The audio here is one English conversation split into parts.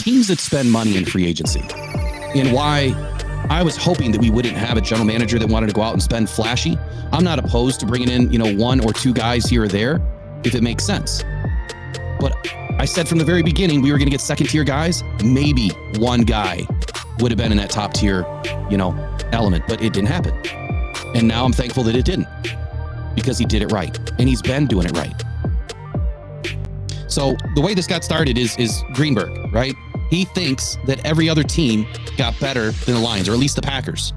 teams that spend money in free agency and why I was hoping that we wouldn't have a general manager that wanted to go out and spend flashy. I'm not opposed to bringing in, one or two guys here or there if it makes sense. But I said from the very beginning, we were going to get second tier guys. Maybe one guy would have been in that top tier, element, but it didn't happen. And now I'm thankful that it didn't, because he did it right. And he's been doing it right. So the way this got started is Greenberg, right? He thinks that every other team got better than the Lions, or at least the Packers.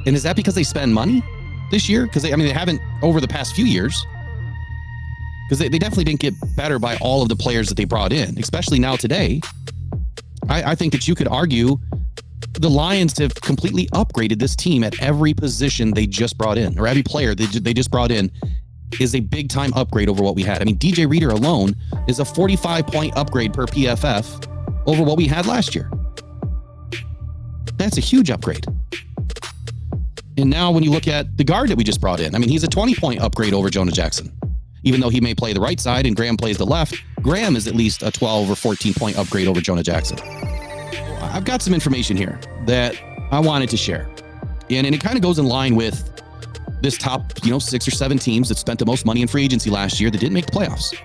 And is that because they spend money this year? Because they haven't over the past few years. Because they definitely didn't get better by all of the players that they brought in, especially now today. I think that you could argue the Lions have completely upgraded this team at every position they just brought in, or every player they just brought in is a big time upgrade over what we had. DJ Reader alone is a 45-point upgrade per PFF over what we had last year. That's a huge upgrade. And now when you look at the guard that we just brought in, he's a 20-point upgrade over Jonah Jackson. Even though he may play the right side and Graham plays the left, Graham is at least a 12 or 14-point upgrade over Jonah Jackson. I've got some information here that I wanted to share. And it kind of goes in line with this top, 6 or 7 teams that spent the most money in free agency last year that didn't make the playoffs.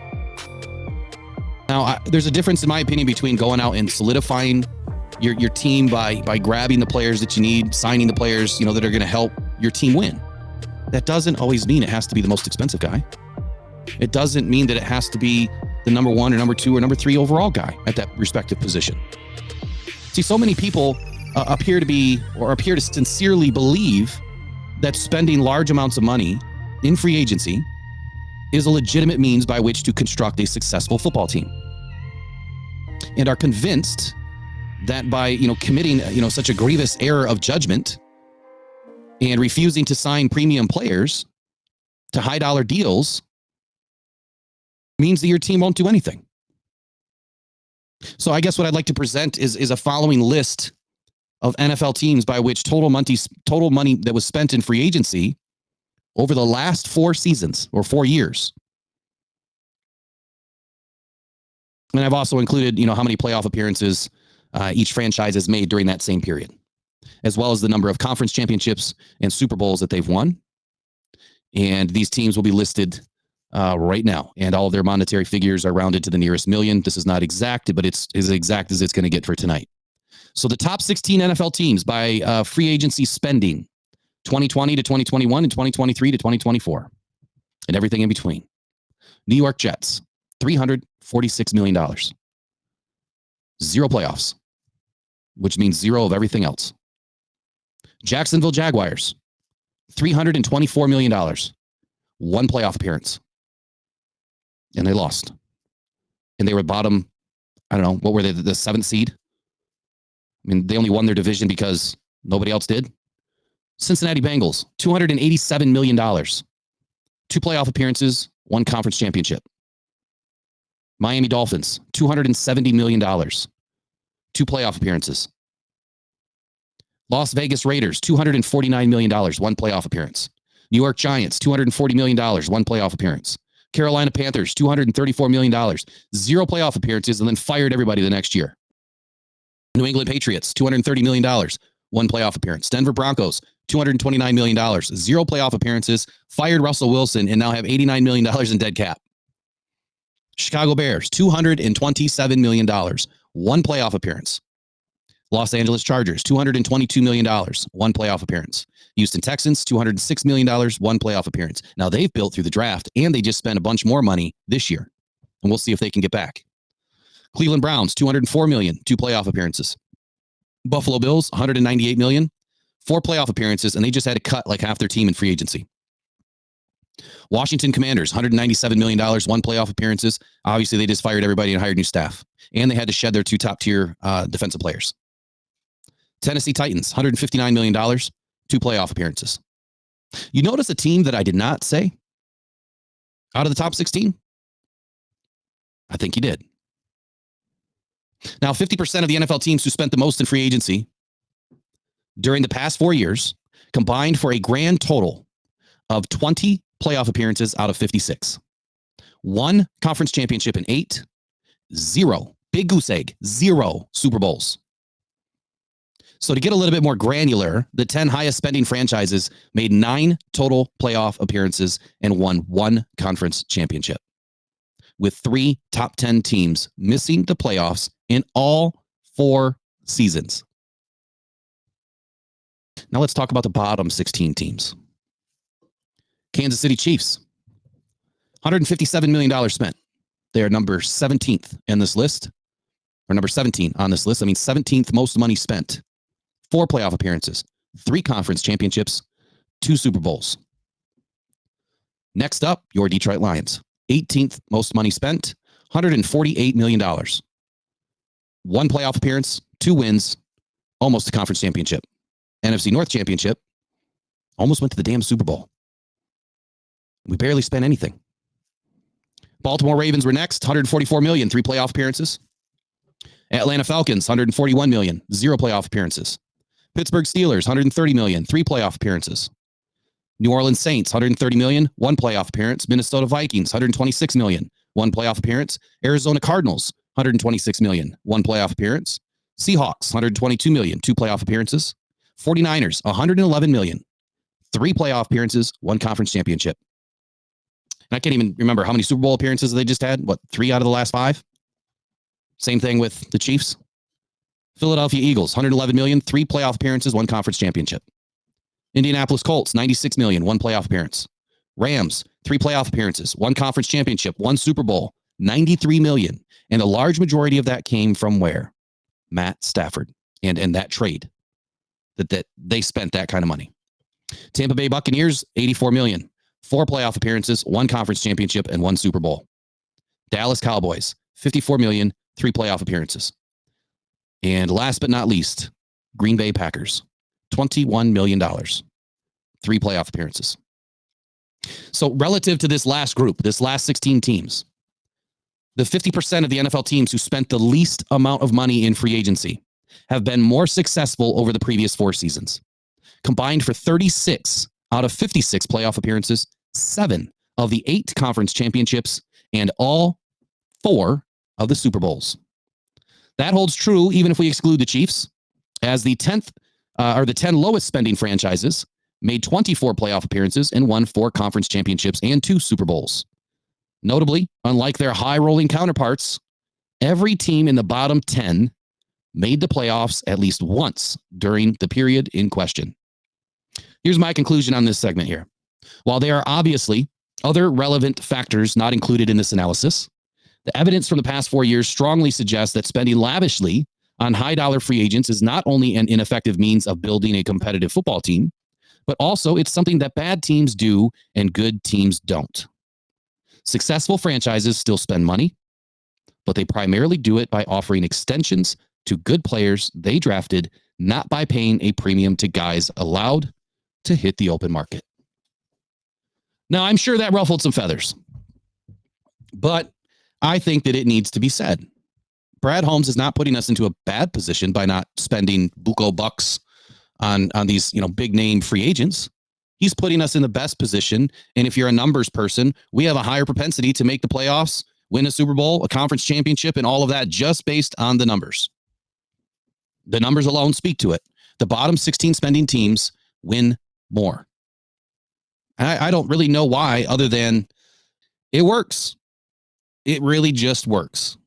Now, there's a difference, in my opinion, between going out and solidifying your team by grabbing the players that you need, signing the players, that are going to help your team win. That doesn't always mean it has to be the most expensive guy. It doesn't mean that it has to be the number 1 or number 2 or number 3 overall guy at that respective position. See, so many people appear to sincerely believe that spending large amounts of money in free agency is a legitimate means by which to construct a successful football team, and are convinced that by committing such a grievous error of judgment and refusing to sign premium players to high dollar deals means that your team won't do anything. So I guess what I'd like to present is a following list of NFL teams by which total money that was spent in free agency over the last 4 seasons or 4 years. And I've also included, how many playoff appearances each franchise has made during that same period, as well as the number of conference championships and Super Bowls that they've won. And these teams will be listed right now, and all of their monetary figures are rounded to the nearest million. This is not exact, but it's as exact as it's going to get for tonight. So the top 16 NFL teams by free agency spending, 2020 to 2021 and 2023 to 2024, and everything in between. New York Jets, $346 million. 0 playoffs, which means 0 of everything else. Jacksonville Jaguars, $324 million. 1 playoff appearance. And they lost. And they were bottom, I don't know, what were they, the 7th seed? They only won their division because nobody else did. Cincinnati Bengals, $287 million. 2 playoff appearances, 1 conference championship. Miami Dolphins, $270 million. 2 playoff appearances. Las Vegas Raiders, $249 million, 1 playoff appearance. New York Giants, $240 million, 1 playoff appearance. Carolina Panthers, $234 million, 0 playoff appearances, and then fired everybody the next year. New England Patriots, $230 million, 1 playoff appearance. Denver Broncos, $229 million, 0 playoff appearances, fired Russell Wilson, and now have $89 million in dead cap. Chicago Bears, $227 million, 1 playoff appearance. Los Angeles Chargers, $222 million, 1 playoff appearance. Houston Texans, $206 million, 1 playoff appearance. Now, they've built through the draft, and they just spent a bunch more money this year, and we'll see if they can get back. Cleveland Browns, $204 million, 2 playoff appearances. Buffalo Bills, $198 million, 4 playoff appearances, and they just had to cut like half their team in free agency. Washington Commanders, $197 million, 1 playoff appearances. Obviously, they just fired everybody and hired new staff, and they had to shed their 2 top-tier defensive players. Tennessee Titans, $159 million, 2 playoff appearances. You notice a team that I did not say out of the top 16? I think you did. Now, 50% of the NFL teams who spent the most in free agency during the past 4 years combined for a grand total of 20 playoff appearances out of 56. 1 conference championship in 8, 0 Big goose egg, 0 Super Bowls. So to get a little bit more granular, the 10 highest spending franchises made 9 total playoff appearances and won 1 conference championship, with 3 top 10 teams missing the playoffs in all 4 seasons. Now let's talk about the bottom 16 teams. Kansas City Chiefs, $157 million spent. They are number 17th in this list, or number 17 on this list. I mean, 17th most money spent. 4 playoff appearances, 3 conference championships, 2 Super Bowls. Next up, your Detroit Lions, 18th most money spent, $148 million. 1 playoff appearance, 2 wins, almost a conference championship. NFC North championship, almost went to the damn Super Bowl. We barely spent anything. Baltimore Ravens were next, $144 million, 3 playoff appearances. Atlanta Falcons, $141 million, 0 playoff appearances. Pittsburgh Steelers, $130 million, 3 playoff appearances. New Orleans Saints, $130 million, 1 playoff appearance. Minnesota Vikings, $126 million, 1 playoff appearance. Arizona Cardinals, $126 million, 1 playoff appearance. Seahawks, $122 million, 2 playoff appearances. 49ers, $111 million, 3 playoff appearances, 1 conference championship. And I can't even remember how many Super Bowl appearances they just had. 3 out of the last 5? Same thing with the Chiefs. Philadelphia Eagles, $111 million, 3 playoff appearances, 1 conference championship. Indianapolis Colts, $96 million, 1 playoff appearance. Rams, 3 playoff appearances, 1 conference championship, 1 Super Bowl, $93 million. And a large majority of that came from where? Matt Stafford and that trade that they spent that kind of money. Tampa Bay Buccaneers, $84 million, 4 playoff appearances, 1 conference championship, and 1 Super Bowl. Dallas Cowboys, $54 million, 3 playoff appearances. And last but not least, Green Bay Packers, $21 million, 3 playoff appearances. So relative to this last group, this last 16 teams, the 50% of the NFL teams who spent the least amount of money in free agency have been more successful over the previous 4 seasons. Combined for 36 out of 56 playoff appearances, 7 of the 8 conference championships, and all 4 of the Super Bowls. That holds true even if we exclude the Chiefs, as the 10 lowest spending franchises made 24 playoff appearances and won 4 conference championships and 2 Super Bowls. Notably, unlike their high-rolling counterparts, every team in the bottom 10 made the playoffs at least once during the period in question. Here's my conclusion on this segment here. While there are obviously other relevant factors not included in this analysis, the evidence from the past 4 years strongly suggests that spending lavishly on high-dollar free agents is not only an ineffective means of building a competitive football team, but also it's something that bad teams do and good teams don't. Successful franchises still spend money, but they primarily do it by offering extensions to good players they drafted, not by paying a premium to guys allowed to hit the open market. Now, I'm sure that ruffled some feathers, but I think that it needs to be said. Brad Holmes is not putting us into a bad position by not spending buco bucks on these, big name free agents. He's putting us in the best position. And if you're a numbers person, we have a higher propensity to make the playoffs, win a Super Bowl, a conference championship, and all of that just based on the numbers. The numbers alone speak to it. The bottom 16 spending teams win more. I don't really know why, other than it works. It really just works.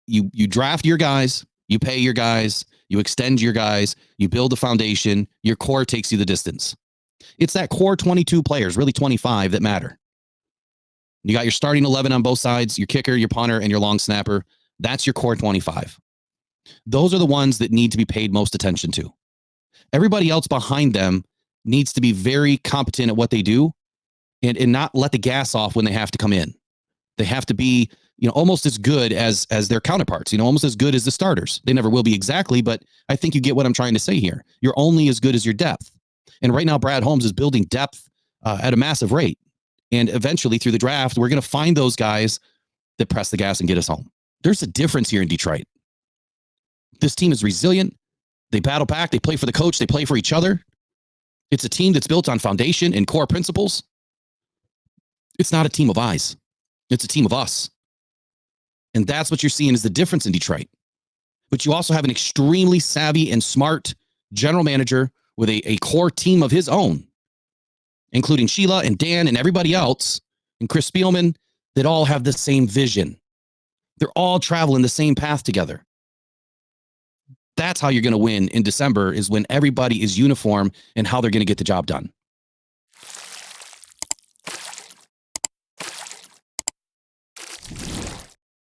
You draft your guys, you pay your guys, you extend your guys, you build a foundation, your core takes you the distance. It's that core 22 players, really 25, that matter. You got your starting 11 on both sides, your kicker, your punter, and your long snapper. That's your core 25. Those are the ones that need to be paid most attention to. Everybody else behind them needs to be very competent at what they do and not let the gas off when they have to come in. They have to be, almost as good as their counterparts, almost as good as the starters. They never will be exactly, but I think you get what I'm trying to say here. You're only as good as your depth. And right now, Brad Holmes is building depth at a massive rate. And eventually, through the draft, we're going to find those guys that press the gas and get us home. There's a difference here in Detroit. This team is resilient. They battle back. They play for the coach. They play for each other. It's a team that's built on foundation and core principles. It's not a team of eyes. It's a team of us. And that's what you're seeing is the difference in Detroit. But you also have an extremely savvy and smart general manager with a core team of his own, including Sheila and Dan and everybody else, and Chris Spielman, that all have the same vision. They're all traveling the same path together. That's how you're going to win in December, is when everybody is uniform and how they're going to get the job done.